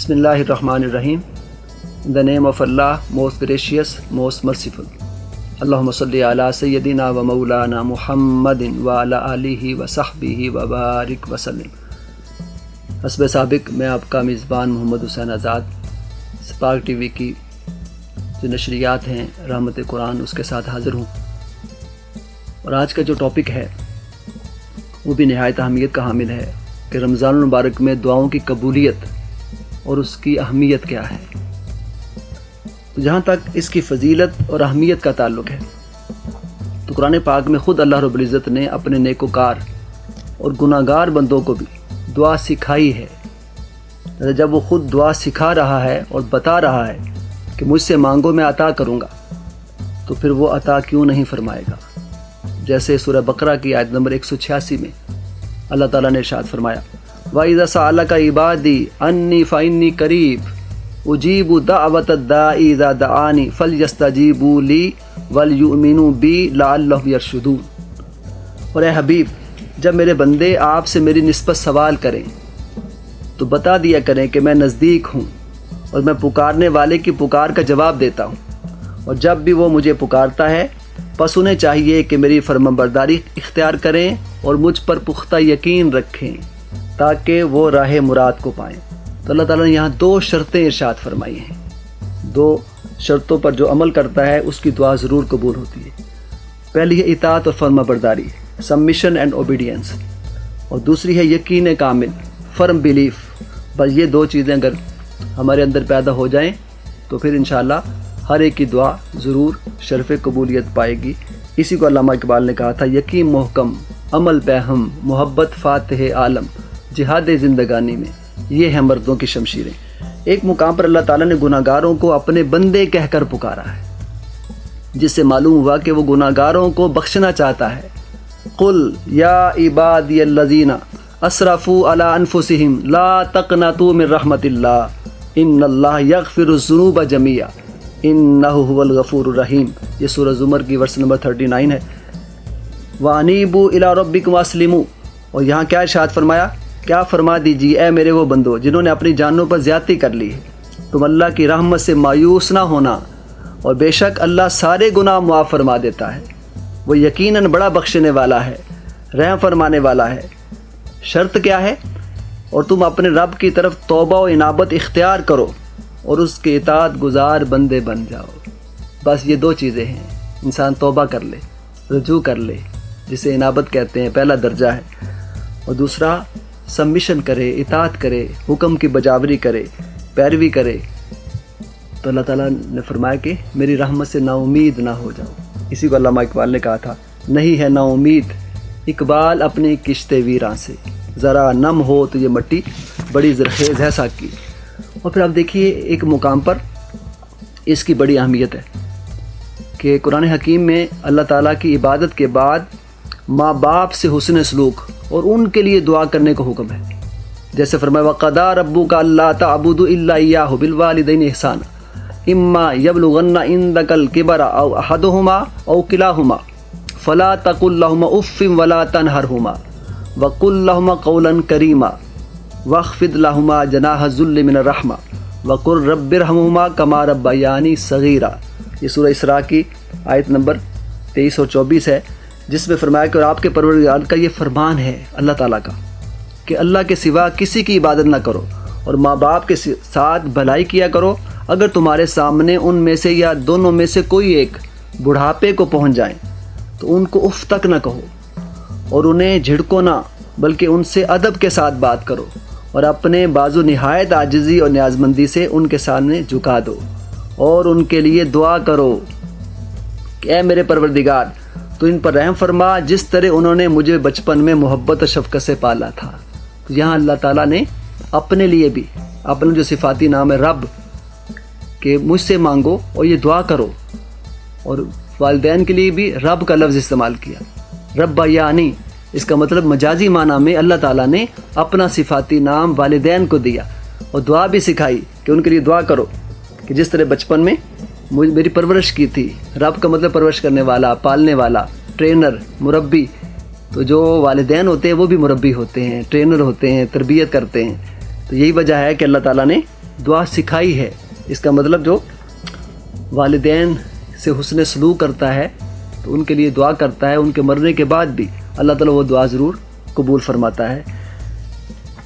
بسم اللہ الرحمن الرحیم. In the name of Allah, most gracious, most merciful. اللہم صلی علی سیدنا و مولانا محمد و علی آلہ و صحبہ و بارک وسلم. حسب سابق میں آپ کا میزبان محمد حسین آزاد سپارک ٹی وی کی جو نشریات ہیں رحمت قرآن اس کے ساتھ حاضر ہوں. اور آج کا جو ٹاپک ہے وہ بھی نہایت اہمیت کا حامل ہے کہ رمضان المبارک میں دعاؤں کی قبولیت اور اس کی اہمیت کیا ہے. تو جہاں تک اس کی فضیلت اور اہمیت کا تعلق ہے تو قرآن پاک میں خود اللہ رب العزت نے اپنے نیکوکار اور گناہ گار بندوں کو بھی دعا سکھائی ہے. جب وہ خود دعا سکھا رہا ہے اور بتا رہا ہے کہ مجھ سے مانگو میں عطا کروں گا تو پھر وہ عطا کیوں نہیں فرمائے گا. جیسے سورہ بقرہ کی آیت نمبر 186 میں اللہ تعالیٰ نے ارشاد فرمایا وَإِذَا سَأَلَكَ عِبَادِي عَنِّي فَإِنِّي قَرِيبٌ أُجِيبُ دَعْوَةَ الدَّاعِ إِذَا دَعَانِ فَلْيَسْتَجِيبُوا لِي وَلْيُؤْمِنُوا بِي لَعَلَّهُمْ يَرْشُدُونَ. اور اے حبیب جب میرے بندے آپ سے میری نسبت سوال کریں تو بتا دیا کریں کہ میں نزدیک ہوں اور میں پکارنے والے کی پکار کا جواب دیتا ہوں. اور جب بھی وہ مجھے پکارتا ہے پس انہیں چاہیے کہ میری فرمانبرداری اختیار کریں اور مجھ پر پختہ یقین رکھیں تاکہ وہ راہ مراد کو پائیں. تو اللہ تعالیٰ نے یہاں 2 شرطیں ارشاد فرمائی ہیں. 2 شرطوں پر جو عمل کرتا ہے اس کی دعا ضرور قبول ہوتی ہے. پہلی ہے اطاعت اور فرمانبرداری، سبمیشن اینڈ اوبیڈینس، اور دوسری ہے یقین کامل، فرم بیلیف. بس یہ 2 چیزیں اگر ہمارے اندر پیدا ہو جائیں تو پھر انشاءاللہ ہر ایک کی دعا ضرور شرف قبولیت پائے گی. اسی کو علامہ اقبال نے کہا تھا یقین محکم عمل پہم محبت فاتح عالم جہاد زندگانی میں یہ ہیں مردوں کی شمشیریں. ایک مقام پر اللہ تعالیٰ نے گناہ گاروں کو اپنے بندے کہہ کر پکارا ہے جس سے معلوم ہوا کہ وہ گناہ گاروں کو بخشنا چاہتا ہے. قل یا عبادی الذین اسرفوا علی انفسہم لا تقنطوا من رحمت اللہ ان اللہ یغفر الذنوب جمیعا انہ هو الغفور الرحیم. یہ سورہ زمر کی ورس نمبر 39 ہے. وَأَنِيبُوا إِلَىٰ رَبِّكُمْ وَأَسْلِمُوا. اور یہاں کیا ارشاد فرمایا؟ کیا فرما دیجیے اے میرے وہ بندو جنہوں نے اپنی جانوں پر زیادتی کر لی ہے، تم اللہ کی رحمت سے مایوس نہ ہونا، اور بے شک اللہ سارے گناہ معاف فرما دیتا ہے. وہ یقیناً بڑا بخشنے والا ہے، رحم فرمانے والا ہے. شرط کیا ہے؟ اور تم اپنے رب کی طرف توبہ و انابت اختیار کرو اور اس کے اطاعت گزار بندے بن جاؤ. بس یہ 2 چیزیں ہیں. انسان توبہ کر لے، رجوع کر لے جسے انابت کہتے ہیں، پہلا درجہ ہے. اور دوسرا سبمیشن کرے، اطاعت کرے، حکم کی بجاوری کرے، پیروی کرے. تو اللہ تعالیٰ نے فرمایا کہ میری رحمت سے نا امید نہ ہو جاؤ. اسی کو علامہ اقبال نے کہا تھا نہیں ہے نا امید اقبال اپنی کشت ویراں سے، ذرا نم ہو تو یہ مٹی بڑی زرخیز ہے ساکی. اور پھر آپ دیکھیے ایک مقام پر اس کی بڑی اہمیت ہے کہ قرآن حکیم میں اللہ تعالیٰ کی عبادت کے بعد ماں باپ سے حسن سلوک اور ان کے لیے دعا کرنے کا حکم ہے. جیسے فرمایا وَقَضَىٰ رَبُّكَ أَلَّا تَعْبُدُوا إِلَّا إِيَّاهُ بِالْوَالِدَيْنِ إِحْسَانًا إِمَّا يَبْلُغَنَّ عِندَكَ الْكِبَرَ أَوْ أَحَدُهُمَا أَوْ كِلَاهُمَا فَلَا تَقُل لَّهُمَا أُفٍّ وَلَا تَنْهَرْهُمَا وَقُل لَّهُمَا قَوْلًا كَرِيمًا وَاخْفِضْ لَهُمَا جَنَاحَ الذُّلِّ مِنَ الرَّحْمَةِ وَقُل رَّبِّ ارْحَمْهُمَا كَمَا رَبَّيَانِي صَغِيرًا. یہ سورہ اسراء کی آیت نمبر 23 اور 24 ہے جس میں فرمایا کہ اور آپ کے پروردگار کا یہ فرمان ہے اللہ تعالیٰ کا کہ اللہ کے سوا کسی کی عبادت نہ کرو اور ماں باپ کے ساتھ بھلائی کیا کرو. اگر تمہارے سامنے ان میں سے یا دونوں میں سے کوئی ایک بڑھاپے کو پہنچ جائیں تو ان کو اف تک نہ کہو اور انہیں جھڑکو نہ بلکہ ان سے ادب کے ساتھ بات کرو اور اپنے بازو نہایت عاجزی اور نیازمندی سے ان کے سامنے جھکا دو اور ان کے لیے دعا کرو کہ اے میرے پروردگار تو ان پر رحم فرما جس طرح انہوں نے مجھے بچپن میں محبت اور شفقت سے پالا تھا. یہاں اللہ تعالیٰ نے اپنے لیے بھی اپنا جو صفاتی نام ہے رب کہ مجھ سے مانگو اور یہ دعا کرو، اور والدین کے لیے بھی رب کا لفظ استعمال کیا. رب یعنی اس کا مطلب مجازی معنی میں اللہ تعالیٰ نے اپنا صفاتی نام والدین کو دیا اور دعا بھی سکھائی کہ ان کے لیے دعا کرو کہ جس طرح بچپن میں میری پرورش کی تھی. رب کا مطلب پرورش کرنے والا، پالنے والا، ٹرینر، مربی. تو جو والدین ہوتے ہیں وہ بھی مربی ہوتے ہیں، ٹرینر ہوتے ہیں، تربیت کرتے ہیں. تو یہی وجہ ہے کہ اللہ تعالیٰ نے دعا سکھائی ہے۔ اس کا مطلب جو والدین سے حسن سلوک کرتا ہے تو ان کے لیے دعا کرتا ہے، ان کے مرنے کے بعد بھی اللہ تعالیٰ وہ دعا ضرور قبول فرماتا ہے۔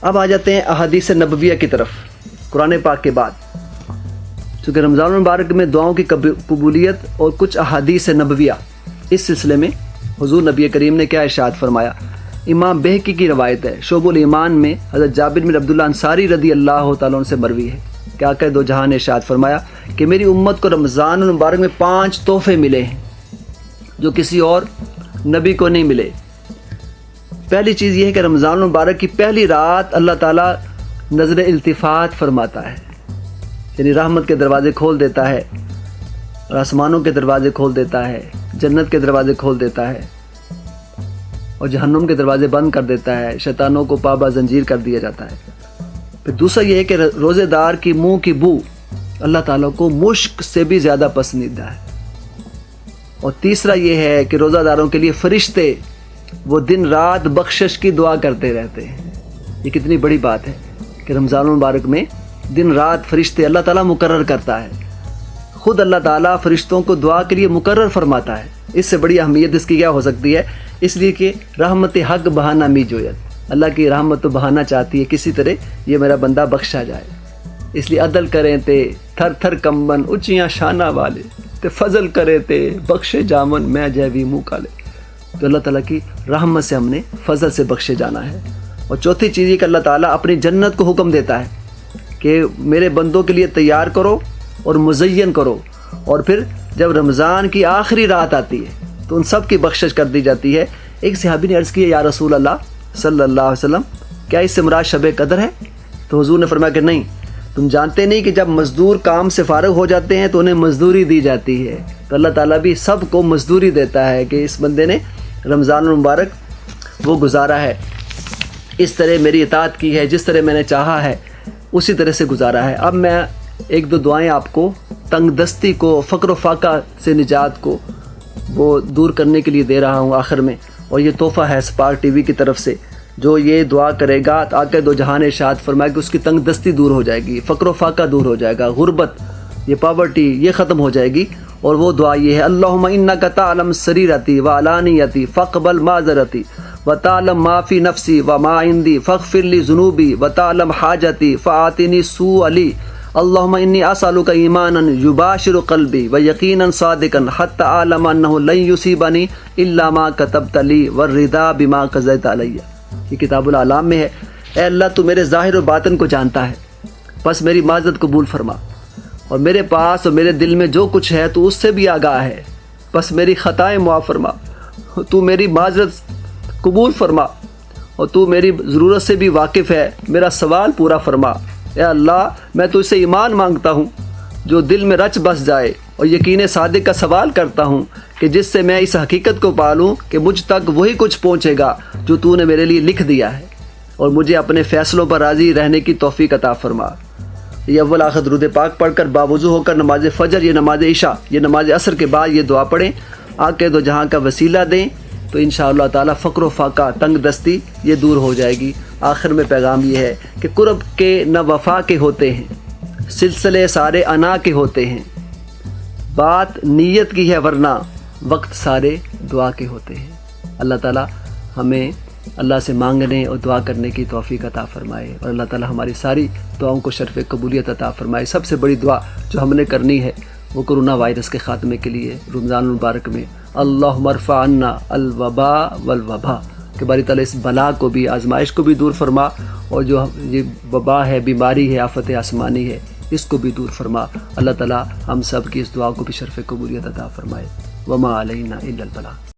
اب آ جاتے ہیں احادیث نبویہ کی طرف قرآن پاک کے بعد، چونکہ رمضان المبارک میں دعاؤں کی قبولیت اور کچھ احادیث نبویہ، اس سلسلے میں حضور نبی کریم نے کیا ارشاد فرمایا۔ امام بہقی کی روایت ہے، شعب الایمان میں حضرت جابر بن عبداللہ انصاری رضی اللہ تعالیٰ عنہ سے مروی ہے کہ آقا دو جہاں نے ارشاد فرمایا کہ میری امت کو رمضان المبارک میں 5 تحفے ملے ہیں جو کسی اور نبی کو نہیں ملے۔ پہلی چیز یہ ہے کہ رمضان المبارک کی پہلی رات اللہ تعالیٰ نظر التفات فرماتا ہے، یعنی رحمت کے دروازے کھول دیتا ہے، اور آسمانوں کے دروازے کھول دیتا ہے، جنت کے دروازے کھول دیتا ہے، اور جہنم کے دروازے بند کر دیتا ہے، شیطانوں کو پابا زنجیر کر دیا جاتا ہے۔ پھر دوسرا یہ ہے کہ روزے دار کی منہ کی بو اللہ تعالیٰ کو مشک سے بھی زیادہ پسندیدہ ہے۔ اور تیسرا یہ ہے کہ روزہ داروں کے لیے فرشتے وہ دن رات بخشش کی دعا کرتے رہتے ہیں۔ یہ کتنی بڑی بات ہے کہ رمضان المبارک میں دن رات فرشتے اللہ تعالیٰ مقرر کرتا ہے، خود اللہ تعالیٰ فرشتوں کو دعا کے لیے مقرر فرماتا ہے۔ اس سے بڑی اہمیت اس کی کیا ہو سکتی ہے؟ اس لیے کہ رحمت حق بہانہ می جویت، اللہ کی رحمت تو بہانا چاہتی ہے کسی طرح یہ میرا بندہ بخشا جائے، اس لیے عدل کریں تے تھر تھر کمبن اونچیاں شانہ والے تے فضل کرے تے بخشے جامن میں جیوی منہ کالے۔ تو اللہ تعالیٰ کی رحمت سے ہم نے فضل سے بخشے جانا ہے۔ اور چوتھی چیز یہ کہ اللہ تعالیٰ اپنی جنت کو حکم دیتا ہے کہ میرے بندوں کے لیے تیار کرو اور مزین کرو، اور پھر جب رمضان کی آخری رات آتی ہے تو ان سب کی بخشش کر دی جاتی ہے۔ ایک صحابی نے عرض کی یا رسول اللہ صلی اللہ علیہ وسلم کیا اس سے مراد شب قدر ہے؟ تو حضور نے فرمایا کہ نہیں، تم جانتے نہیں کہ جب مزدور کام سے فارغ ہو جاتے ہیں تو انہیں مزدوری دی جاتی ہے، تو اللہ تعالیٰ بھی سب کو مزدوری دیتا ہے کہ اس بندے نے رمضان المبارک وہ گزارا ہے، اس طرح میری اطاعت کی ہے، جس طرح میں نے چاہا ہے اسی طرح سے گزارا ہے۔ اب میں ایک دو دعائیں آپ کو تنگ دستی کو، فقر و فاقہ سے نجات کو وہ دور کرنے کے لیے دے رہا ہوں آخر میں، اور یہ تحفہ ہے اسپارک ٹی وی کی طرف سے۔ جو یہ دعا کرے گا تو آقا دو جہان ارشاد فرمائے کہ اس کی تنگ دستی دور ہو جائے گی، فقر و فاقہ دور ہو جائے گا، غربت، یہ پاورٹی یہ ختم ہو جائے گی۔ اور وہ دعا یہ ہے اللہم انک تعلم سریرتی وعلانیتی فاقبل معذرتی وتعلم ما فی نفسی وما عندی فاغفر لی ذنوبی وتعلم حاجتی فآتنی سوء لی اللہم انی اسألک ایمانا یباشر قلبی ویقینا صادقا حتی اعلم انہ لن یصیبنی الا ما کتبت لی والرضا بما قضیت علی۔ یہ کتاب الاعلام میں ہے، اے اللہ تو میرے ظاہر و باطن کو جانتا ہے، بس میری معذرت قبول فرما، اور میرے پاس اور میرے دل میں جو کچھ ہے تو اس سے بھی آگاہ ہے، بس میری خطائیں معاف فرما، تو میری معذرت قبول فرما، اور تو میری ضرورت سے بھی واقف ہے، میرا سوال پورا فرما۔ اے اللہ میں تو اس سے ایمان مانگتا ہوں جو دل میں رچ بس جائے، اور یقین صادق کا سوال کرتا ہوں کہ جس سے میں اس حقیقت کو پالوں کہ مجھ تک وہی کچھ پہنچے گا جو تو نے میرے لیے لکھ دیا ہے، اور مجھے اپنے فیصلوں پر راضی رہنے کی توفیق عطا فرما۔ یہ اول آخر درود پاک پڑھ کر باوضو ہو کر نماز فجر، یہ نماز عشاء، یہ نماز عصر کے بعد یہ دعا پڑھیں، آقا دو جہاں کا وسیلہ دیں، تو انشاءاللہ تعالیٰ فقر و فاقہ، تنگ دستی یہ دور ہو جائے گی۔ آخر میں پیغام یہ ہے کہ قرب کے نہ وفا کے ہوتے ہیں، سلسلے سارے انا کے ہوتے ہیں، بات نیت کی ہے ورنہ وقت سارے دعا کے ہوتے ہیں۔ اللہ تعالیٰ ہمیں اللہ سے مانگنے اور دعا کرنے کی توفیق عطا فرمائے، اور اللہ تعالیٰ ہماری ساری دعاؤں کو شرف قبولیت عطا فرمائے۔ سب سے بڑی دعا جو ہم نے کرنی ہے وہ کرونا وائرس کے خاتمے کے لیے رمضان المبارک میں اللہم ارفع عنا الوباء والوبا، کہ باری تعالیٰ اس بلا کو بھی، آزمائش کو بھی دور فرما، اور جو یہ وبا ہے، بیماری ہے، آفت آسمانی ہے، اس کو بھی دور فرما۔ اللہ تعالیٰ ہم سب کی اس دعا کو بھی شرف قبولیت عطا فرمائے۔ وما علینا الا البلاغ۔